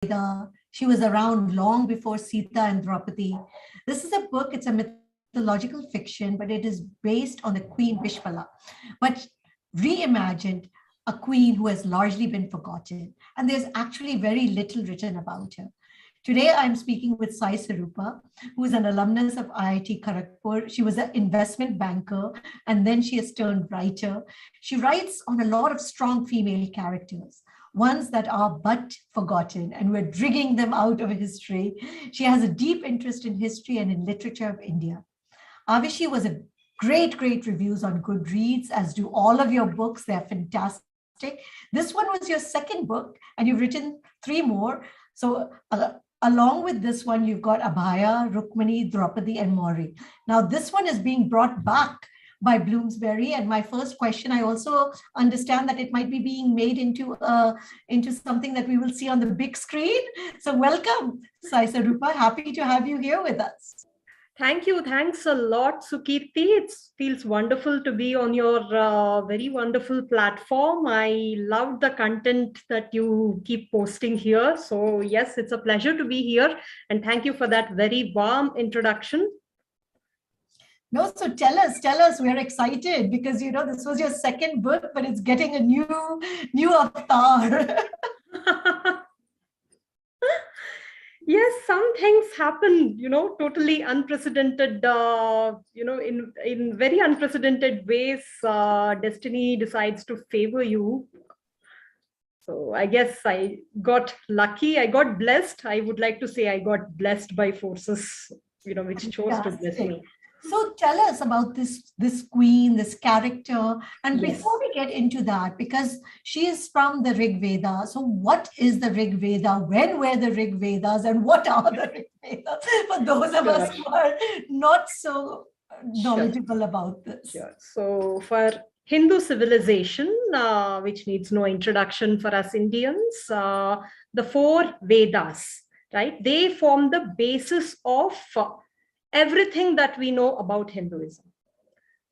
Veda. She was around long before Sita and Draupadi. This is a book, it's a mythological fiction, but it is based on the Queen Vishpala, but reimagined a queen who has largely been forgotten. And there's actually very little written about her. Today, I'm speaking with Saiswaroopa, who is an alumnus of IIT Kharagpur. She was an investment banker, and then she has turned writer. She writes on a lot of strong female characters, ones that are but forgotten, and we're digging them out of history. She has a deep interest in history and in literature of India. Avishi was a great reviews on Goodreads, as do all of your books. They're fantastic. This one was your second book, and you've written 3 more. So along with this one, you've got Abhaya, Rukmani, Draupadi, and Mauri. Now, this one is being brought back by Bloomsbury. And my first question, I also understand that it might be being made into something that we will see on the big screen. So welcome, Saiswaroopa. Happy to have you here with us. Thank you. Thanks a lot, Sukirti. It feels wonderful to be on your very wonderful platform. I love the content that you keep posting here. So yes, it's a pleasure to be here. And thank you for that very warm introduction. No, so tell us, we're excited because, you know, this was your second book, but it's getting a new avatar. Yes, some things happen, you know, totally unprecedented, you know, in very unprecedented ways, destiny decides to favor you. So I guess I got lucky, I got blessed. I would like to say I got blessed by forces, you know, which chose to bless me. So tell us about this queen, this character. And Yes. Before we get into that, because she is from the Rig Veda. So what is the Rig Veda? When were the Rig Vedas? And what are the Rig Vedas? For those of us who are not so knowledgeable about this. Sure. So for Hindu civilization, which needs no introduction for us Indians, the 4 Vedas, right? They form the basis of everything that we know about Hinduism,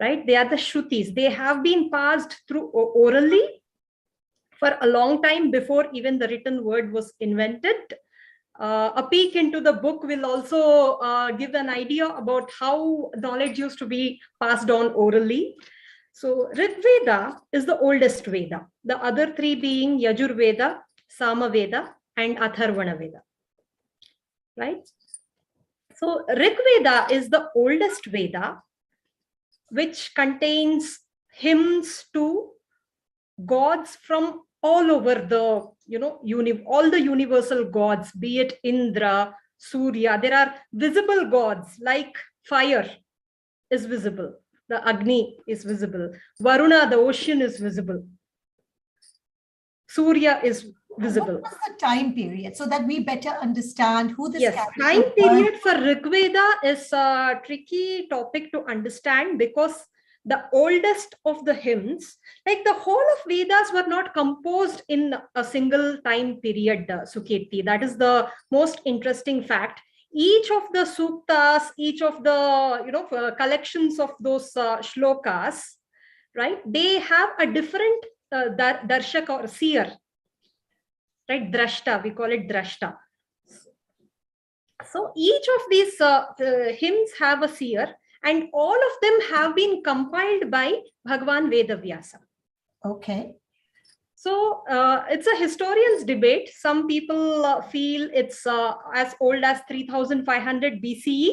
right? They are the Shrutis. They have been passed through orally for a long time before even the written word was invented. A peek into the book will also give an idea about how knowledge used to be passed on orally. So Rig Veda is the oldest Veda, the other 3 being Yajur Veda, Sama Veda, and Atharvana Veda, right? So Rig Veda is the oldest Veda, which contains hymns to gods from all over the, you know, all the universal gods, be it Indra, Surya. There are visible gods like fire is visible, the Agni is visible, Varuna, the ocean, is visible, Surya is visible. What was the time period so that we better understand who this character time was? period for Rig Veda is a tricky topic to understand because the oldest of the hymns, like the whole of Vedas, were not composed in a single time period, Sukirti. That is the most interesting fact. Each of the suktas, each of the, you know, collections of those shlokas, right? They have a different darshak or seer, right? Drashta, we call it Drashta. So each of these hymns have a seer, and all of them have been compiled by Bhagwan Vedavyasa. Okay. So it's a historian's debate. Some people feel it's as old as 3500 BCE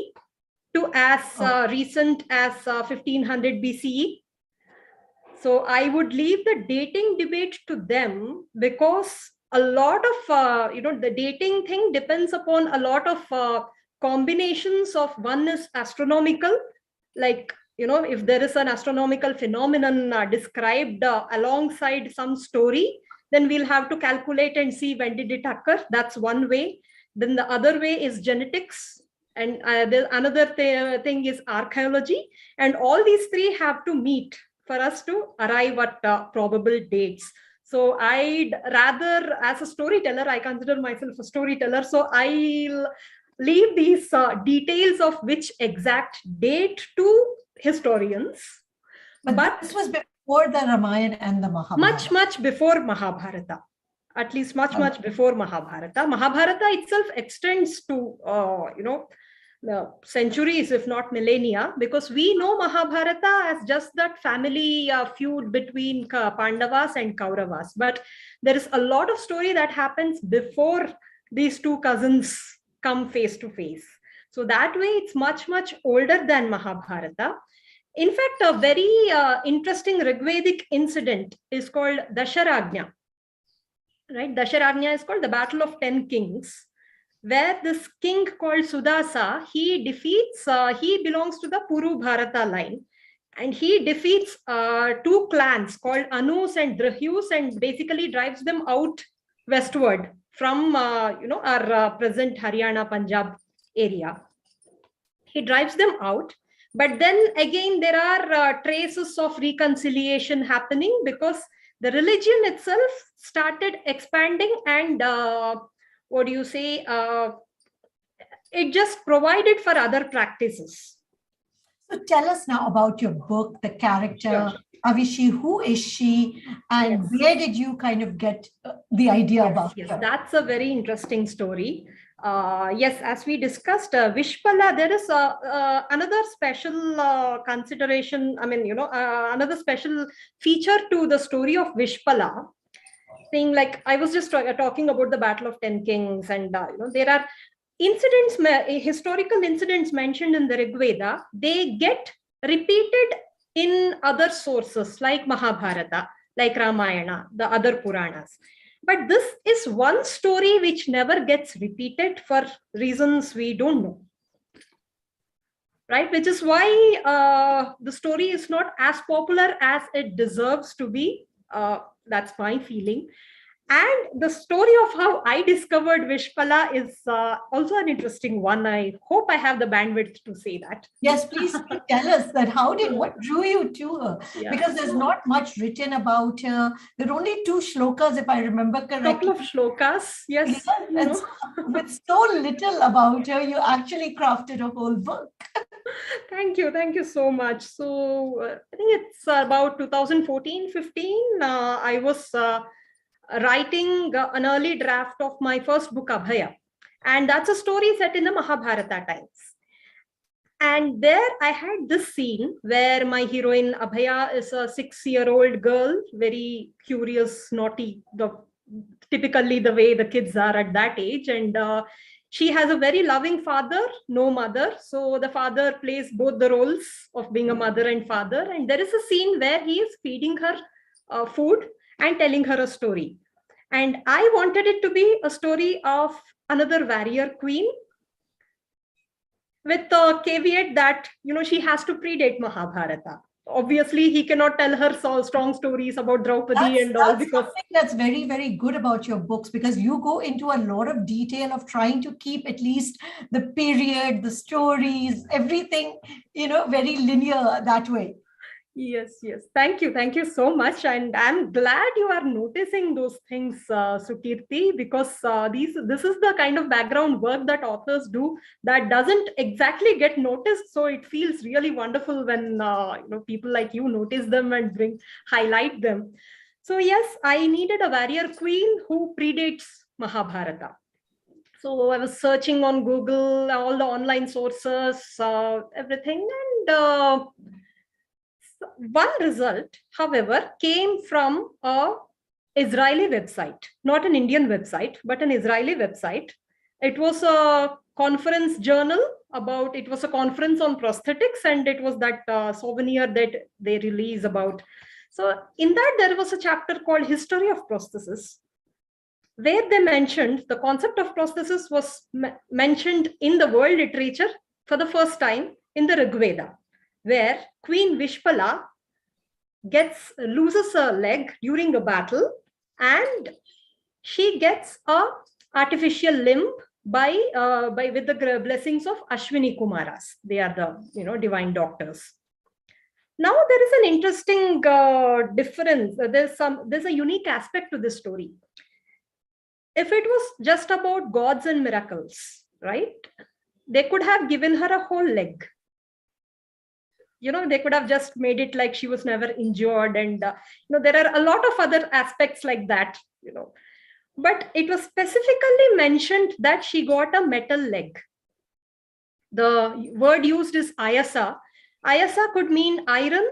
to as recent as 1500 BCE. So I would leave the dating debate to them because a lot of, you know, the dating thing depends upon a lot of combinations of, one is astronomical, like, you know, if there is an astronomical phenomenon described alongside some story, then we'll have to calculate and see when did it occur. That's one way. Then the other way is genetics. And another thing is archaeology. And all these 3 have to meet for us to arrive at probable dates. So I'd rather, as a storyteller, I consider myself a storyteller. So I'll leave these details of which exact date to historians. But this was before the Ramayana and the Mahabharata. Much before Mahabharata. at least much before Mahabharata. Mahabharata itself extends to, centuries, if not millennia, because we know Mahabharata as just that family feud between Pandavas and Kauravas. But there is a lot of story that happens before these two cousins come face to face. So that way, it's much older than Mahabharata. In fact, a very interesting Rigvedic incident is called Dasharagnya. Right? Dasharagnya is called the Battle of 10 Kings, where this king called Sudasa, he belongs to the Puru Bharata line, and he defeats two clans called Anus and Drahyus, and basically drives them out westward from our present Haryana, Punjab area. He drives them out, but then again there are traces of reconciliation happening, because the religion itself started expanding, and it just provided for other practices. So tell us now about your book, the character, Sure. Avishi. Who is she, and Yes. where did you kind of get the idea about Yes, her? that's a very interesting story. Yes, as we discussed, Vishpala, there is another special consideration. Another special feature to the story of Vishpala. Thing like I was just talking about the Battle of 10 Kings, and there are incidents, historical incidents mentioned in the Rig Veda. They get repeated in other sources like Mahabharata, like Ramayana, the other Puranas. But this is one story which never gets repeated for reasons we don't know. Right? Which is why the story is not as popular as it deserves to be. That's my feeling. And the story of how I discovered Vishpala is also an interesting one. I hope I have the bandwidth to say that. Yes, please tell us that. What drew you to her? Yeah. Because there's not much written about her. There are only 2 shlokas, if I remember correctly. Couple of shlokas, yes. And with so little about her, you actually crafted a whole book. Thank you so much. So I think it's about 2014-15. I was writing an early draft of my first book, Abhaya. And that's a story set in the Mahabharata times. And there I had this scene where my heroine Abhaya is a 6-year-old girl, very curious, naughty, typically the way the kids are at that age. And she has a very loving father, no mother. So the father plays both the roles of being a mother and father. And there is a scene where he is feeding her food and telling her a story. And I wanted it to be a story of another warrior queen, with the caveat that, she has to predate Mahabharata. Obviously, he cannot tell her so strong stories about Draupadi and all, because something that's very, very good about your books, because you go into a lot of detail of trying to keep at least the period, the stories, everything, very linear that way. Yes. Thank you so much. And I'm glad you are noticing those things, Sukirti, because this is the kind of background work that authors do that doesn't exactly get noticed. So it feels really wonderful when people like you notice them and highlight them. So yes, I needed a warrior queen who predates Mahabharata. So I was searching on Google, all the online sources, everything, and one result, however, came from an Israeli website, not an Indian website, but an Israeli website. It was a conference journal it was a conference on prosthetics, and it was that souvenir that they release about. So in that, there was a chapter called History of Prosthesis, where they mentioned the concept of prosthesis was mentioned in the world literature for the first time in the Rig Veda, where Queen Vishpala loses a leg during a battle, and she gets a artificial limb with the blessings of Ashwini Kumaras. They are the divine doctors. Now there is an interesting difference. There's a unique aspect to this story. If it was just about gods and miracles, right? They could have given her a whole leg. They could have just made it like she was never injured, and there are a lot of other aspects like that. but it was specifically mentioned that she got a metal leg. The word used is ayasa. Ayasa could mean iron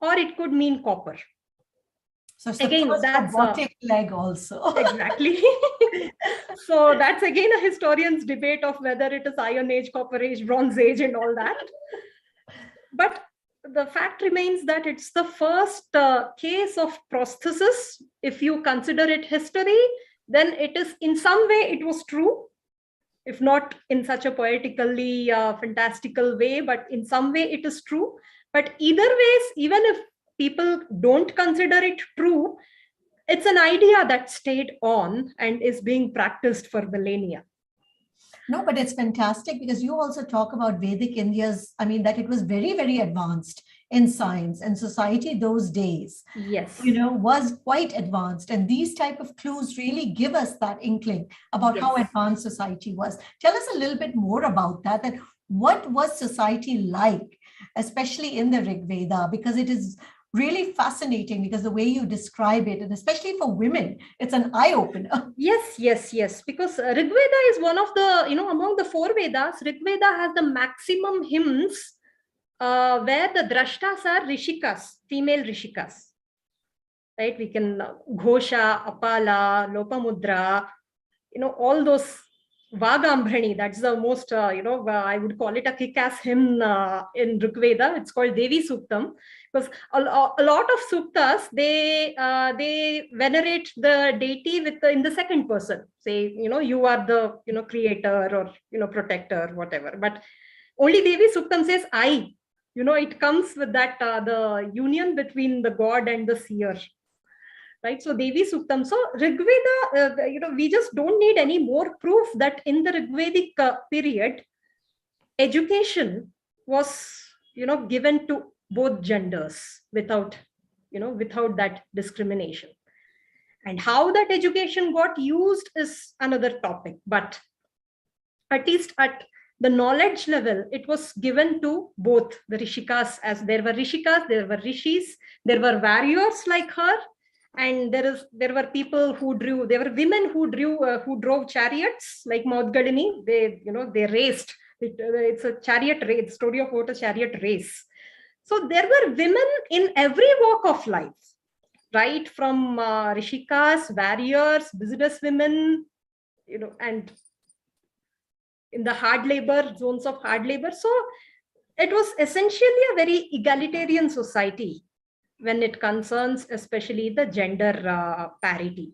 or it could mean copper. So it's Again, the first that's robotic leg also. exactly. So that's again a historian's debate of whether it is Iron Age, Copper Age, Bronze Age, and all that. But the fact remains that it's the first case of prosthesis. If you consider it history, then it is in some way it was true, if not in such a poetically fantastical way, but in some way it is true. But either ways, even if people don't consider it true, it's an idea that stayed on and is being practiced for millennia. No, but it's fantastic because you also talk about Vedic India's, I mean, that it was very, very advanced in science and society those days. Yes. Was quite advanced. And these type of clues really give us that inkling about how advanced society was. Tell us a little bit more about that what was society like, especially in the Rig Veda, because it is really fascinating because the way you describe it, and especially for women, it's an eye-opener. Yes. Because Rig Veda is one of the, among the 4 Vedas, Rig Veda has the maximum hymns where the drashtas are rishikas, female rishikas. Right? We can Ghosha, Apala, Lopamudra, all those Vagambrani, that's the most, I would call it a kick-ass hymn in Rig Veda. It's called Devi Suktam, because a lot of suktas, they venerate the deity in the second person. Say, you are the, creator or, protector, whatever. But only Devi Suktam says, I. It comes with that, the union between the god and the seer. Right, so Devi Suktam. So Rig Veda, we just don't need any more proof that in the Rigvedic period, education was, given to both genders without that discrimination. And how that education got used is another topic. But at least at the knowledge level, it was given to both the Rishikas, as there were Rishikas, there were Rishis, there were warriors like her. And there were people who there were women who drove chariots like Maudgadini. They raced. It's a chariot race, story of what a chariot race. So there were women in every walk of life, right? From rishikas, warriors, business women, and in the hard labor, zones of hard labor. So it was essentially a very egalitarian society when it concerns especially the gender parity.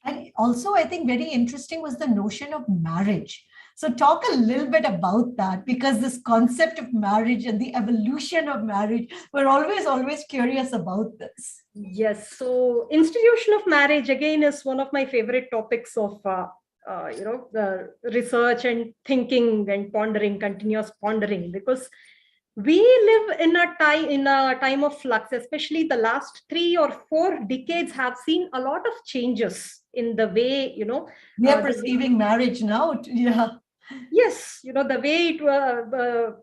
And also, I think very interesting was the notion of marriage. So talk a little bit about that, because this concept of marriage and the evolution of marriage, we're always curious about this. Yes. So institution of marriage, again, is one of my favorite topics of, the research and thinking and pondering, continuous pondering, because we live in a time of flux. Especially the last 3 or 4 decades have seen a lot of changes in the way, we are perceiving marriage now. Yeah. Yes, the way it was,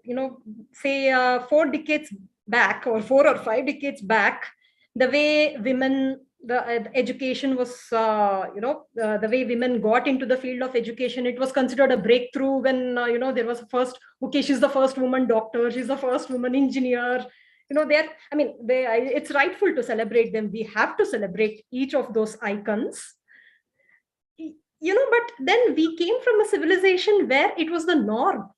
say 4 decades back or 4 or 5 decades back, the way women, the education was, the way women got into the field of education, it was considered a breakthrough when, there was a first, okay, she's the first woman doctor, she's the first woman engineer. It's rightful to celebrate them. We have to celebrate each of those icons. But then we came from a civilization where it was the norm.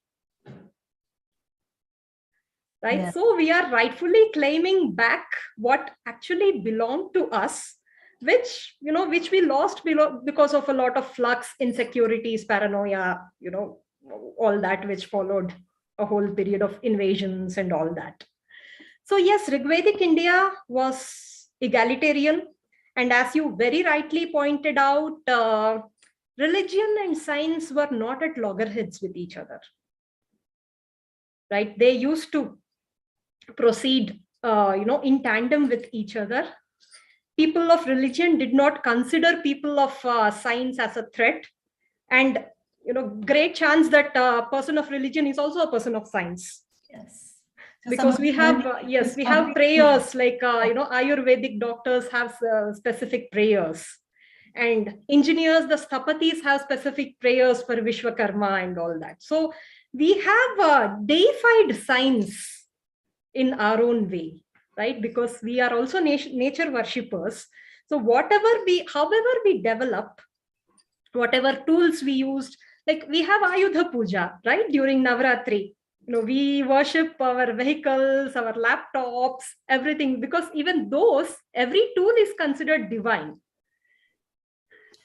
Right? Yeah. So we are rightfully claiming back what actually belonged to us, which we lost because of a lot of flux, insecurities, paranoia, all that which followed a whole period of invasions and all that. So yes, Rigvedic India was egalitarian. And as you very rightly pointed out, religion and science were not at loggerheads with each other. Right? They used to proceed, in tandem with each other. People of religion did not consider people of science as a threat. And, great chance that a person of religion is also a person of science. Yes. So because we have, we have prayers like, Ayurvedic doctors have specific prayers. And engineers, the sthapatis, have specific prayers for Vishwakarma and all that. So we have deified science in our own way, right? Because we are also nature worshippers. So however we develop, whatever tools we used, like we have Ayudha Puja, right? During Navratri, we worship our vehicles, our laptops, everything, because even those, every tool is considered divine.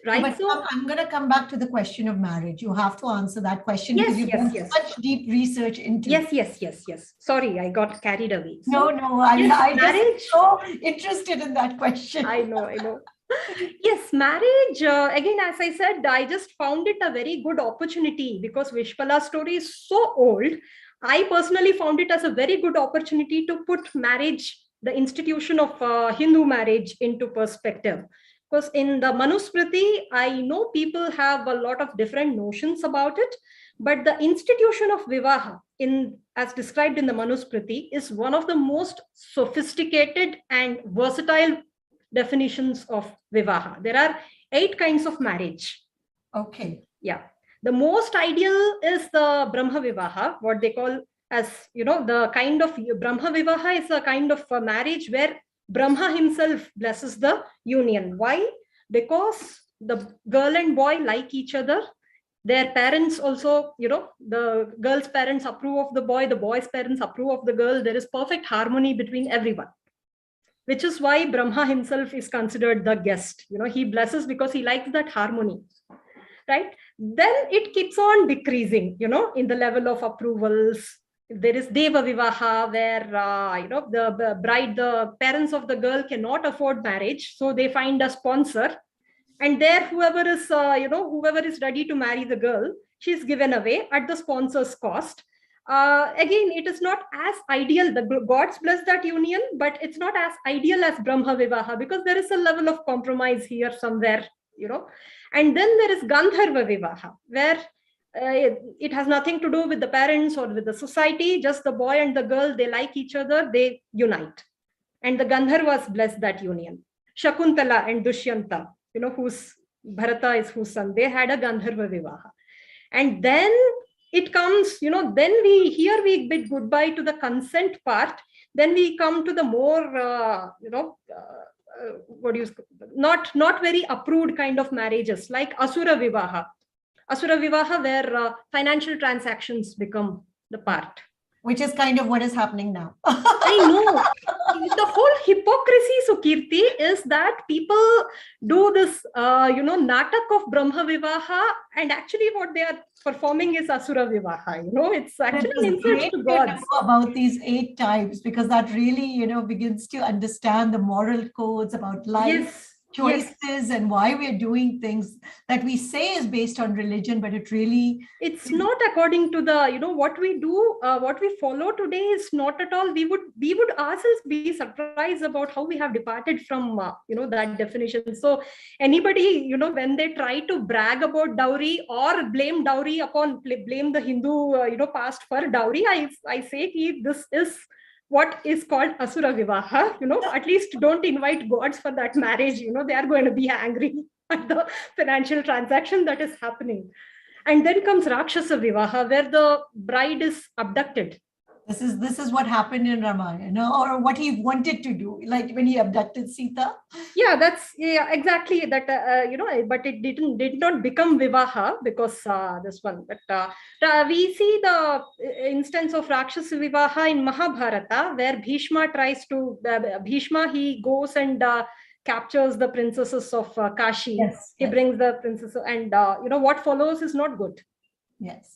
Right. But so I'm going to come back to the question of marriage. You have to answer that question yes, because you've done such deep research into it. Yes. Sorry, I got carried away. So, no, I'm just so interested in that question. I know. Yes, marriage, again, as I said, I just found it a very good opportunity because Vishpala's story is so old. I personally found it as a very good opportunity to put marriage, the institution of Hindu marriage, into perspective. Because in the Manusmriti, I know people have a lot of different notions about it, but the institution of Vivaha, as described in the Manusmriti, is one of the most sophisticated and versatile definitions of Vivaha. There are 8 kinds of marriage. Okay. Yeah. The most ideal is the Brahma Vivaha, what they call as, the kind of Brahma Vivaha is a kind of a marriage where Brahma himself blesses the union. Why? Because the girl and boy like each other. Their parents also, the girl's parents approve of the boy's parents approve of the girl. There is perfect harmony between everyone, which is why Brahma himself is considered the guest. He blesses because he likes that harmony, right? Then it keeps on decreasing, in the level of approvals. There is Deva Vivaha, where the bride, the parents of the girl cannot afford marriage, so they find a sponsor, and there whoever is ready to marry the girl, she's given away at the sponsor's cost. Again, it is not as ideal. The gods bless that union, but it's not as ideal as Brahma Vivaha because there is a level of compromise here somewhere, And then there is Gandharva Vivaha, where it has nothing to do with the parents or with the society, just the boy and the girl, they like each other, they unite. And the Gandharvas bless that union. Shakuntala and Dushyanta, whose Bharata is whose son, they had a Gandharva Vivaha. And then it comes, then we bid goodbye to the consent part. Then we come to the more, not very approved kind of marriages, like Asura Vivaha. Asura Vivaha, where financial transactions become the part. Which is kind of what is happening now. I know. The whole hypocrisy, Sukirti, is that people do this, natak of Brahma Vivaha, and actually what they are performing is Asura Vivaha. It's actually an insult to gods. About these 8 types, because that really, begins to understand the moral codes about life. Choices and why we're doing things that we say is based on religion, but it's not according to the, what we do, what we follow today is not at all. We would ourselves be surprised about how we have departed from, that definition. So anybody, when they try to brag about dowry or blame the Hindu, past for dowry, I say this is what is called Asura Vivaha, at least don't invite gods for that marriage, they are going to be angry at the financial transaction that is happening. And then comes Rakshasa Vivaha, where the bride is abducted. This is what happened in Ramayana, or what he wanted to do, like when he abducted Sita. Yeah, exactly that. But it did not become Vivaha because this one. But we see the instance of Rakshasa Vivaha in Mahabharata, where Bhishma tries to. He goes and captures the princesses of Kashi. He brings the princesses, and what follows is not good. Yes.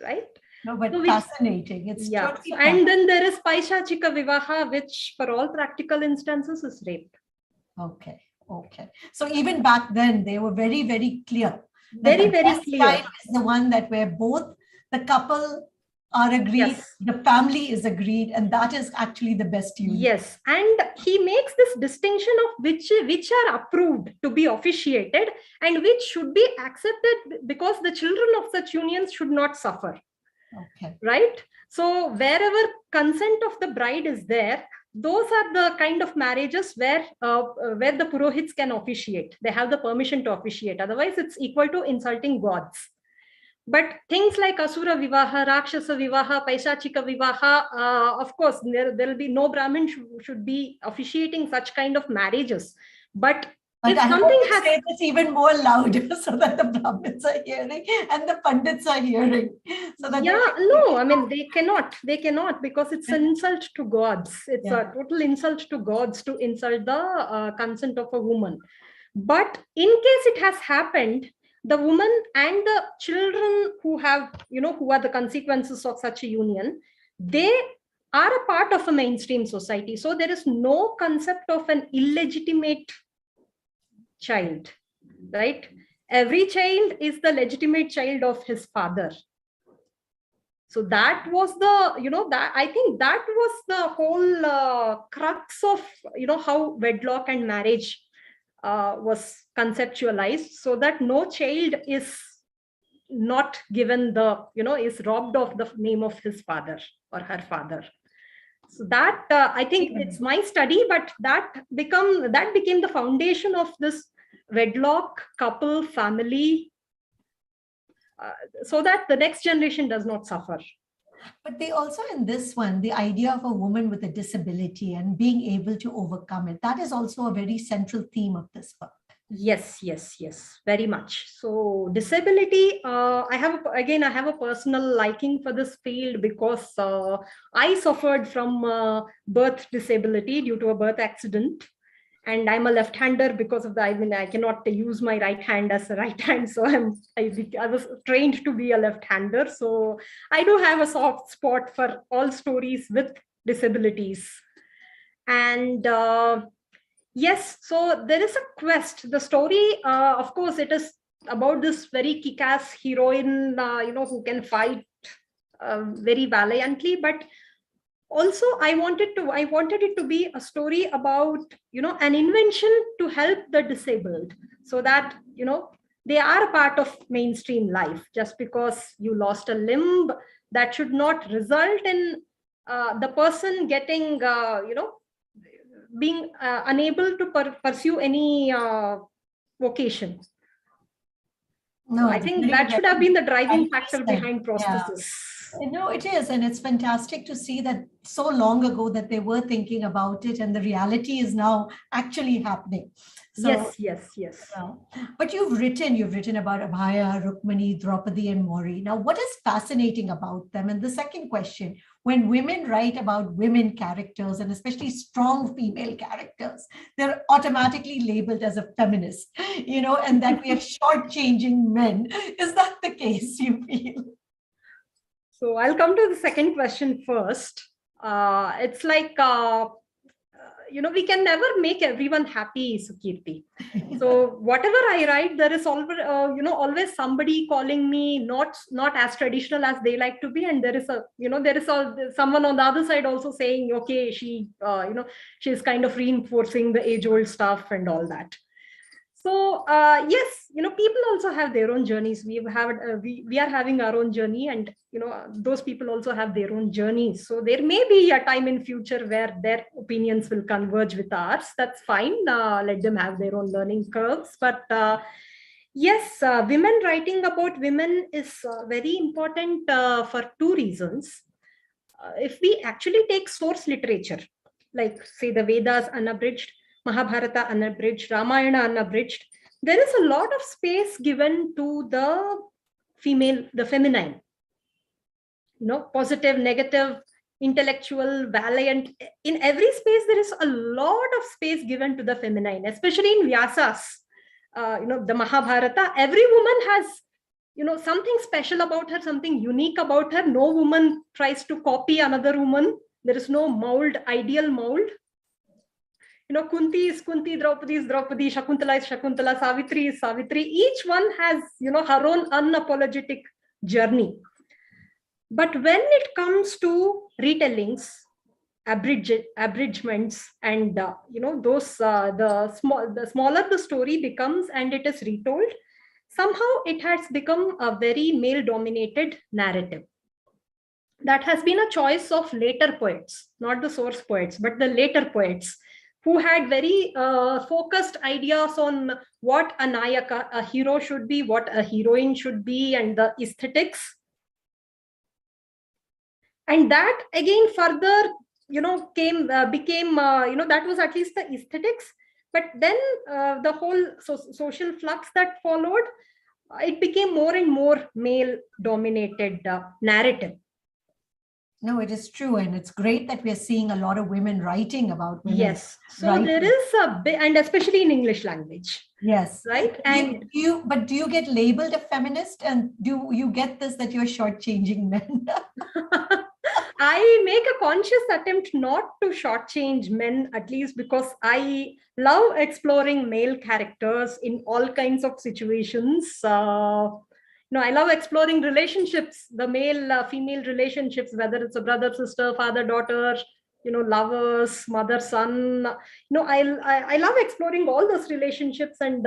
Right. No, but fascinating. It's totally and then there is Paishachika Vivaha, which for all practical instances is rape. Okay. So even back then, they were very, very clear. Very clear. Is the one that where both the couple are agreed, the family is agreed, and that is actually the best union. Yes, and he makes this distinction of which are approved to be officiated and which should be accepted because the children of such unions should not suffer. Okay. Right. So wherever consent of the bride is there, those are the kind of marriages where the Purohits can officiate. They have the permission to officiate. Otherwise, it's equal to insulting gods. But things like Asura Vivaha, Rakshasa Vivaha, Paishachika Vivaha, of course, there will be no Brahmin should be officiating such kind of marriages. But if I something has say this even more louder so that the Brahmins are hearing and the Pandits are hearing. So that I mean, they cannot because it's an insult to gods. It's a total insult to gods to insult the consent of a woman. But in case it has happened, the woman and the children who have, who are the consequences of such a union, they are a part of a mainstream society. So there is no concept of an illegitimate child, right? Every child is the legitimate child of his father. So that was I think that was the whole crux of, how wedlock and marriage was conceptualized, so that no child is not given is robbed of the name of his father or her father. So that I think it's my study, but that became the foundation of this wedlock, couple, family, so that the next generation does not suffer. But they also, in this one, the idea of a woman with a disability and being able to overcome it, that is also a very central theme of this book. Yes, very much. So disability, I have a personal liking for this field because I suffered from birth disability due to a birth accident. And I'm a left-hander because of I cannot use my right hand as a right hand. So I was trained to be a left-hander. So I do have a soft spot for all stories with disabilities. And yes, so there is a quest. The story, of course, it is about this very kick-ass heroine, who can fight very valiantly, but also I wanted it to be a story about, an invention to help the disabled, so that, they are a part of mainstream life. Just because you lost a limb, that should not result in the person getting, being unable to pursue any vocation. No, so I think that should have been the driving factor behind prosthesis. No, it is. And it's fantastic to see that so long ago that they were thinking about it, and the reality is now actually happening. So, yes. But you've written about Abhaya, Rukmani, Draupadi, and Mori. Now, what is fascinating about them? And the second question, when women write about women characters, and especially strong female characters, they're automatically labeled as a feminist, and that we are shortchanging men. Is that the case, you feel? So I'll come to the second question first. It's like, we can never make everyone happy, Sukirti. So whatever I write, there is always, always somebody calling me not as traditional as they like to be, and there is someone on the other side also saying, okay, she's kind of reinforcing the age-old stuff and all that. So yes, people also have their own journeys. We are having our own journey, and those people also have their own journeys. So there may be a time in future where their opinions will converge with ours. That's fine. Let them have their own learning curves. But yes, women writing about women is very important for two reasons. If we actually take source literature, like say the Vedas unabridged, Mahabharata unabridged, Ramayana unabridged, there is a lot of space given to the feminine, positive, negative, intellectual, valiant. In every space, there is a lot of space given to the feminine, especially in Vyasas. The Mahabharata, every woman has, something special about her, something unique about her. No woman tries to copy another woman. There is no ideal mold. Kunti is Kunti, Draupadi is Draupadi, Shakuntala is Shakuntala, Savitri is Savitri. Each one has, her own unapologetic journey. But when it comes to retellings, abridgments, and those the smaller the story becomes and it is retold, somehow it has become a very male-dominated narrative. that has been a choice of later poets, not the source poets, but the later poets, who had very focused ideas on what a nayaka, a hero should be, what a heroine should be, and the aesthetics. And that again further, became, that was at least the aesthetics. But then the whole social flux that followed, it became more and more male dominated narrative. No, it is true. And it's great that we are seeing a lot of women writing about women. Yes. So writing. there is a bit, and especially in English language. Yes. Right. And do you get labeled a feminist? And do you get this, that you're shortchanging men? I make a conscious attempt not to shortchange men, at least because I love exploring male characters in all kinds of situations. I love exploring relationships, the male-female relationships, whether it's a brother, sister, father, daughter, lovers, mother, son. I love exploring all those relationships and,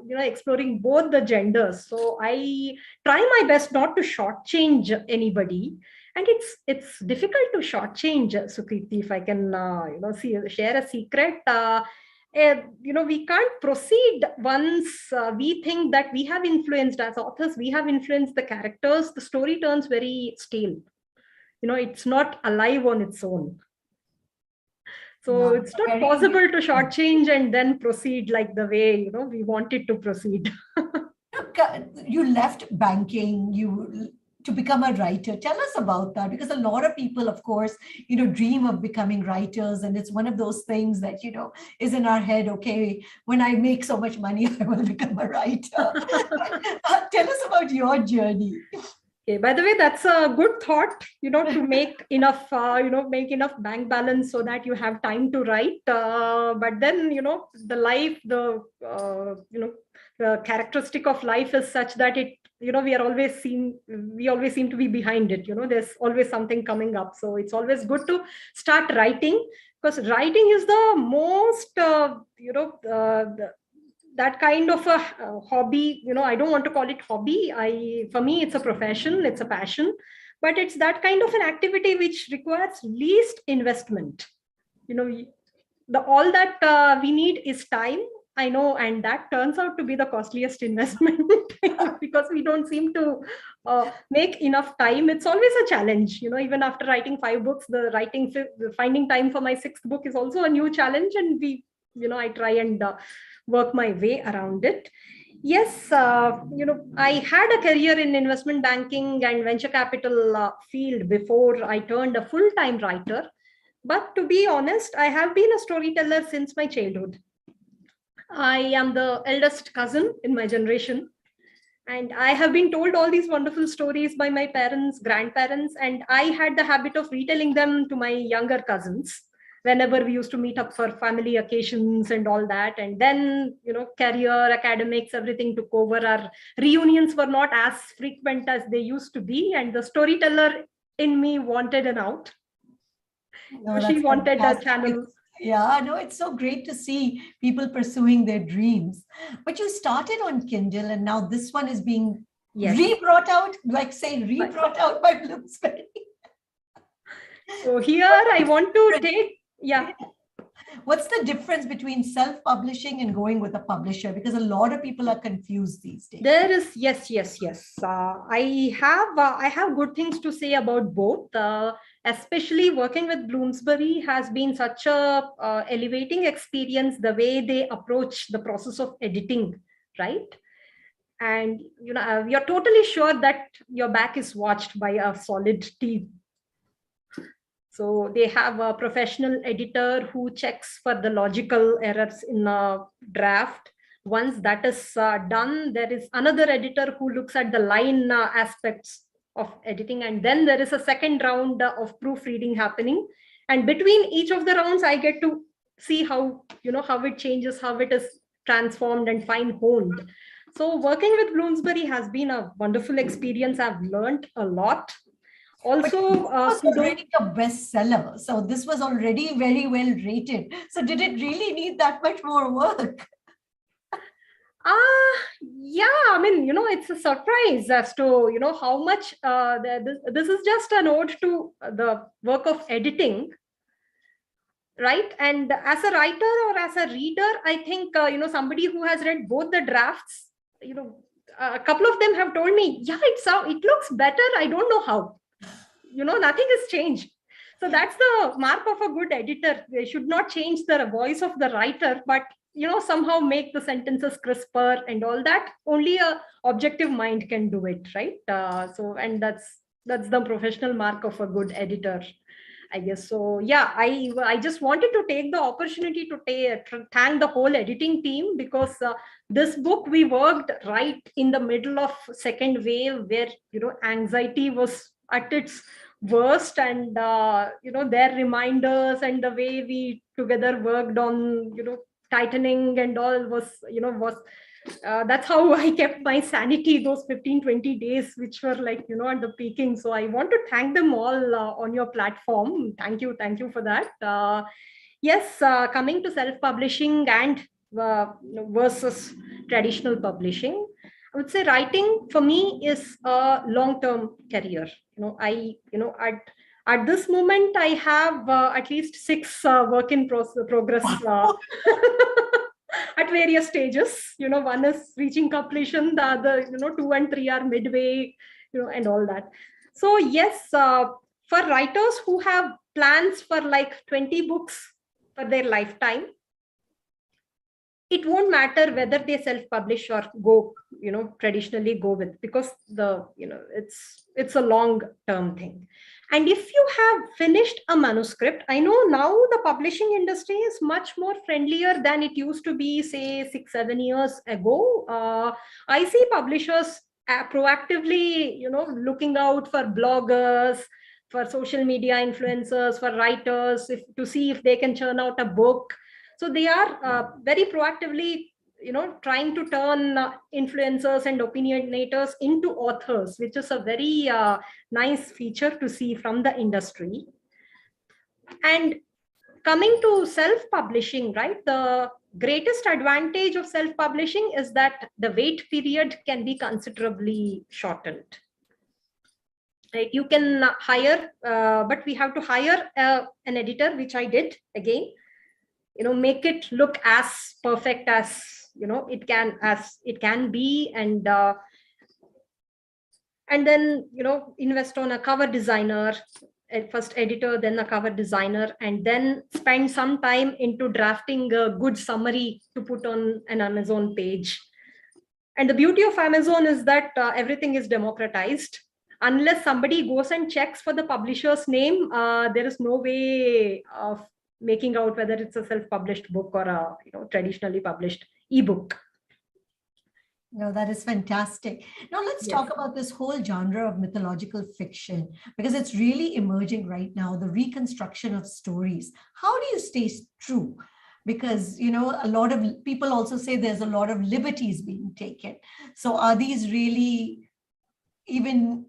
exploring both the genders. So I try my best not to shortchange anybody. And it's difficult to shortchange, Sukriti, if I can, share a secret. We can't proceed once we think that we have influenced, as authors, we have influenced the characters. The story turns very stale. It's not alive on its own. So it's not possible to shortchange and then proceed like the way, we wanted to proceed. You left banking, to become a writer. Tell us about that, because a lot of people, of course, dream of becoming writers. And it's one of those things that, is in our head. Okay, when I make so much money, I will become a writer. Tell us about your journey. Okay, by the way, that's a good thought, to make enough, bank balance so that you have time to write. But then, the life, the characteristic of life is such that we always seem to be behind it. There's always something coming up. So it's always good to start writing, because writing is the most, that kind of a hobby. I don't want to call it hobby. For me, it's a profession, it's a passion, but it's that kind of an activity which requires least investment. All that we need is time. I know, and that turns out to be the costliest investment because we don't seem to make enough time. It's always a challenge, even after writing 5 books, finding time for my 6th book is also a new challenge, and I try and work my way around it. Yes, I had a career in investment banking and venture capital field before I turned a full-time writer. But to be honest, I have been a storyteller since my childhood. I am the eldest cousin in my generation, and I have been told all these wonderful stories by my parents, grandparents, and I had the habit of retelling them to my younger cousins whenever we used to meet up for family occasions and all that. And then, career, academics, everything took over. Our reunions were not as frequent as they used to be, and the storyteller in me wanted an out. She wanted a channel. Yeah, no, it's so great to see people pursuing their dreams. But you started on Kindle, and now this one is being rebrought out, rebrought out by Bloomsbury. So here I want to take, What's the difference between self-publishing and going with a publisher? Because a lot of people are confused these days. There is, yes. I have good things to say about both. Especially working with Bloomsbury has been such a elevating experience, the way they approach the process of editing, right? And you're totally sure that your back is watched by a solid team. So they have a professional editor who checks for the logical errors in a draft. Once that is done, there is another editor who looks at the line aspects of editing, and then there is a second round of proofreading happening. And between each of the rounds, I get to see how it changes, how it is transformed and fine-honed. So working with Bloomsbury has been a wonderful experience. I've learned a lot. Also, it was already a bestseller, so this was already very well rated. So did it really need that much more work? Yeah, I mean, it's a surprise as to, how much this is just a ode to the work of editing, right? And as a writer or as a reader, I think, somebody who has read both the drafts, a couple of them have told me, yeah, it looks better. I don't know how, nothing has changed. So that's the mark of a good editor. They should not change the voice of the writer, but somehow make the sentences crisper and all that. Only a objective mind can do it, right? And that's the professional mark of a good editor, I guess. So yeah, I just wanted to take the opportunity to thank the whole editing team, because this book, we worked right in the middle of second wave, where anxiety was at its worst, and their reminders and the way we together worked on tightening and all was that's how I kept my sanity those 15-20 days, which were like at the peaking. So I want to thank them all on your platform. Thank you for that. Yes, coming to self-publishing and versus traditional publishing, I would say writing for me is a long-term career. At this moment, I have at least 6 work in progress at various stages. One is reaching completion, the other, 2 and 3 are midway, and all that. So yes, for writers who have plans for like 20 books for their lifetime, it won't matter whether they self-publish or go, traditionally go with, because it's a long-term thing. And if you have finished a manuscript, I know now the publishing industry is much more friendlier than it used to be, say 6-7 years ago. I see publishers proactively, looking out for bloggers, for social media influencers, for writers, to see if they can churn out a book. So they are very proactively, trying to turn influencers and opinionators into authors, which is a very nice feature to see from the industry. And coming to self-publishing, right? The greatest advantage of self-publishing is that the wait period can be considerably shortened. Right? You can hire, but we have to hire an editor, which I did again. Make it look as perfect as it can be, and then invest on a cover designer, first editor, then a cover designer, and then spend some time into drafting a good summary to put on an Amazon page. And the beauty of Amazon is that everything is democratized. Unless somebody goes and checks for the publisher's name, there is no way of making out whether it's a self-published book or a traditionally published ebook. No, that is fantastic. Now let's talk about this whole genre of mythological fiction, because it's really emerging right now, the reconstruction of stories. How do you stay true? Because, a lot of people also say there's a lot of liberties being taken. So are these really even,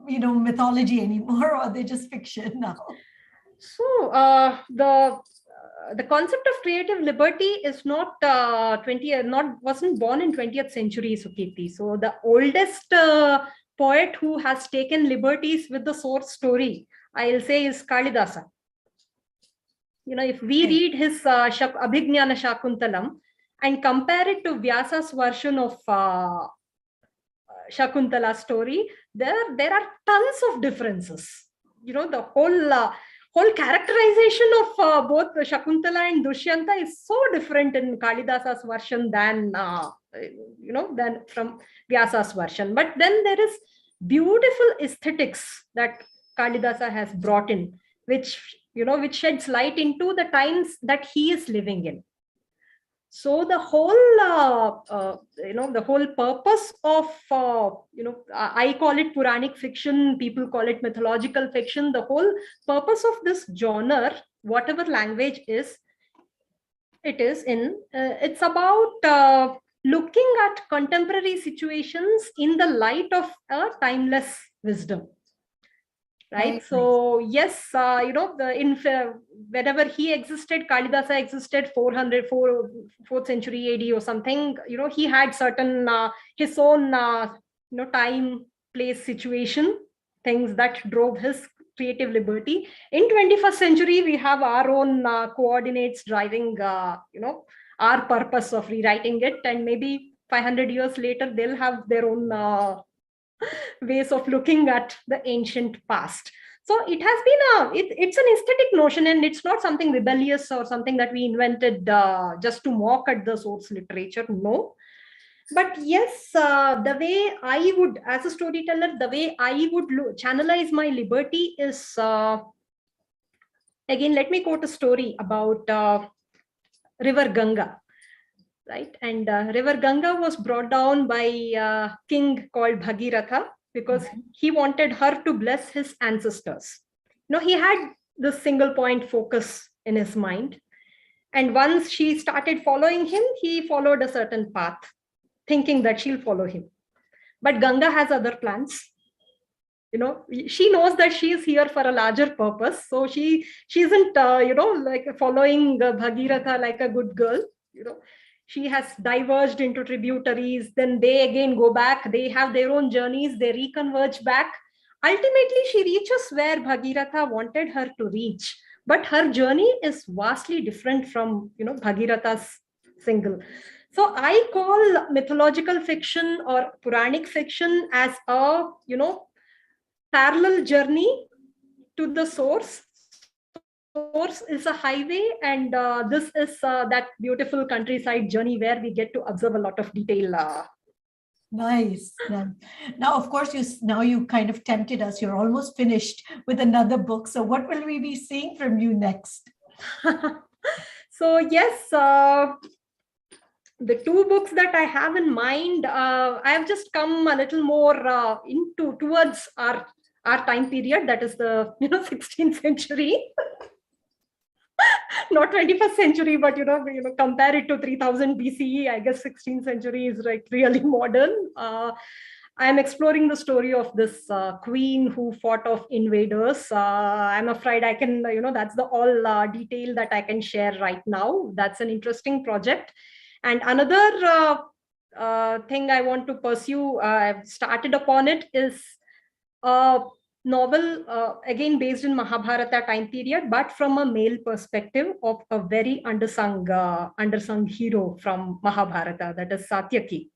mythology anymore, or are they just fiction now? So the concept of creative liberty is not wasn't born in 20th century, Sukirti. So the oldest poet who has taken liberties with the source story, I'll say, is Kalidasa. If we read his Abhignana Shakuntalam and compare it to Vyasa's version of Shakuntala story, there are tons of differences. The whole characterization of both Shakuntala and Dushyanta is so different in Kalidasa's version than from Vyasa's version. But then there is beautiful aesthetics that Kalidasa has brought in, which sheds light into the times that he is living in. So the whole purpose of I call it Puranic fiction, people call it mythological fiction. The whole purpose of this genre, whatever language it is in, it's about looking at contemporary situations in the light of a timeless wisdom. right? So yes, whenever he existed, Kalidasa existed 4th century AD or something. He had certain his own time, place, situation, things that drove his creative liberty. In 21st century, we have our own coordinates driving our purpose of rewriting it, and maybe 500 years later they'll have their own ways of looking at the ancient past. So it has been it's an aesthetic notion, and it's not something rebellious or something that we invented just to mock at the source literature. No. But yes, the way I would, as a storyteller, the way I would channelize my liberty is, again, let me quote a story about River Ganga. Right, and River Ganga was brought down by a king called Bhagiratha because he wanted her to bless his ancestors. He had this single point focus in his mind, and once she started following him, he followed a certain path, thinking that she'll follow him. But Ganga has other plans. She knows that she is here for a larger purpose, so she isn't like following Bhagiratha like a good girl. She has diverged into tributaries, then they again go back, they have their own journeys, they reconverge back. Ultimately, she reaches where Bhagiratha wanted her to reach, but her journey is vastly different from Bhagiratha's single. So I call mythological fiction or Puranic fiction as a parallel journey to the source. Source is a highway, and this is that beautiful countryside journey where we get to observe a lot of detail. Nice. Now, of course, you kind of tempted us. You're almost finished with another book. So what will we be seeing from you next? So yes, the two books that I have in mind, I have just come a little more towards our time period, that is the 16th century. Not 21st century, but compare it to 3000 BCE. I guess 16th century is like really modern. I'm exploring the story of this queen who fought off invaders. I'm afraid I can, that's the all detail that I can share right now. That's an interesting project. And another thing I want to pursue, I've started upon it, is novel, again based in Mahabharata time period, but from a male perspective of a very undersung hero from Mahabharata, that is Satyaki,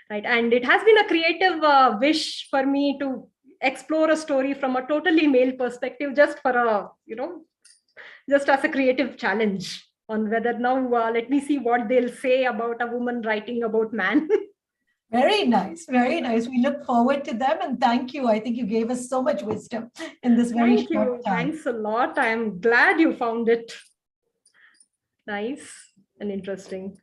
right? And it has been a creative wish for me to explore a story from a totally male perspective, just for a just as a creative challenge on whether now let me see what they'll say about a woman writing about man. Very nice. Very nice. We look forward to them, and thank you. I think you gave us so much wisdom in this very short time. Thanks a lot. I'm glad you found it nice and interesting.